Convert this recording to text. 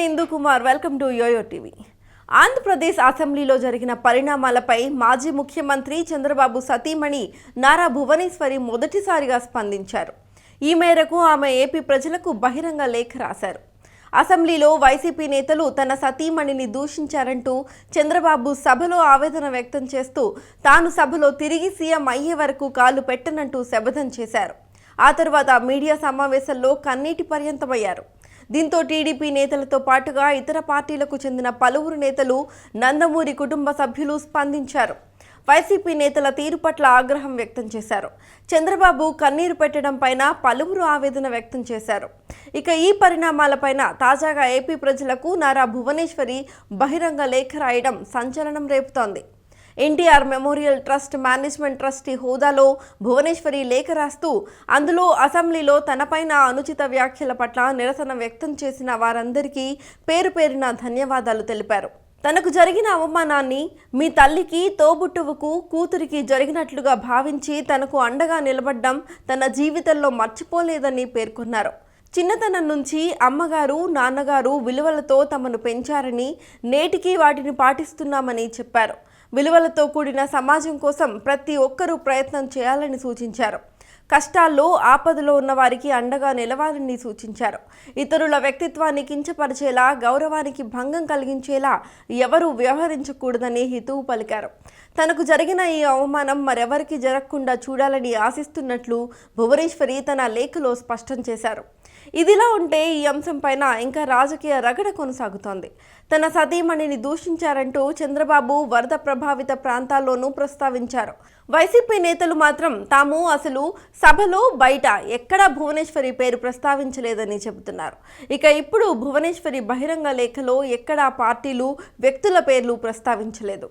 Indu Kumar, welcome to yo-yo TV. Andhra Pradesh అసెంబ్లీలో జరిగిన పరిణామాలపై మాజీ ముఖ్యమంత్రి చంద్రబాబు సతీమణి నారా భువనేశ్వరి మొదటిసారిగా స్పందించారు. ఈ మేరకు ఆమె ఏపీ ప్రజలకు బహిరంగ లేఖ రాశారు. అసెంబ్లీలో వైసీపీ నేతలు తన సతీమణిని దూషించారంటూ చంద్రబాబు సభలో ఆవేదన వ్యక్తం చేస్తూ తాను సభలో తిరిగి సీఎం అయ్యే వరకు కాలు పెట్టనంటూ శపథం చేశారు. ఆ తర్వాత మీడియా సమావేశంలో కన్నీటి పర్యంతమయ్యారు. దీంతో టీడీపీ నేతలతో పాటుగా ఇతర పార్టీలకు చెందిన పలువురు నేతలు, నందమూరి కుటుంబ సభ్యులు స్పందించారు. వైసీపీ నేతల తీరు పట్ల ఆగ్రహం వ్యక్తం చేశారు. చంద్రబాబు కన్నీరు పెట్టడం పైన పలువురు ఆవేదన వ్యక్తం చేశారు. ఇక ఈ పరిణామాలపైన తాజాగా ఏపీ ప్రజలకు నారా భువనేశ్వరి బహిరంగ లేఖ రాయడం సంచలనం రేపుతోంది. NTR memorial trust management trustee హోదాలో భువనేశ్వరి లేఖ రాస్తూ అందులో అసెంబ్లీలో తనపైన అనుచిత వ్యాఖ్యల పట్ల నిరసన వ్యక్తం చేసిన వారందరికీ పేరు పేరున ధన్యవాదాలు తెలిపారు. తనకు జరిగిన అవమానాన్ని మీ తల్లికి, తోబుట్టువుకు, కూతురికి జరిగినట్లుగా భావించి తనకు అండగా నిలబడ్డం తన జీవితంలో మర్చిపోలేదని పేర్కొన్నారు. చిన్నతనం నుంచి అమ్మగారు, నాన్నగారు విలువలతో తమను పెంచారని, నేటికి వాటిని పాటిస్తున్నామని చెప్పారు. విలువలతో కూడిన సమాజం కోసం ప్రతి ఒక్కరూ ప్రయత్నం చేయాలని సూచించారు. కష్టాల్లో, ఆపదలో ఉన్న వారికి అండగా నిలవాలని సూచించారు. ఇతరుల వ్యక్తిత్వాన్ని కించపరిచేలా, గౌరవానికి భంగం కలిగించేలా ఎవరూ వ్యవహరించకూడదని హితవు పలికారు. తనకు జరిగిన ఈ అవమానం మరెవరికి జరగకుండా చూడాలని ఆశిస్తున్నట్లు భువనేశ్వరి తన లేఖలో స్పష్టం చేశారు. ఇదిలా ఉంటే ఈ అంశంపైన ఇంకా రాజకీయ రగడ కొనసాగుతోంది. తన సతీమణిని దూషించారంటూ చంద్రబాబు వరద ప్రభావిత ప్రాంతాల్లోనూ ప్రస్తావించారు. వైసీపీ నేతలు మాత్రం తాము అసలు సభలో, బయట ఎక్కడా భువనేశ్వరి పేరు ప్రస్తావించలేదని చెబుతున్నారు. ఇక ఇప్పుడు భువనేశ్వరి బహిరంగ లేఖలో ఎక్కడా పార్టీలు, వ్యక్తుల పేర్లు ప్రస్తావించలేదు.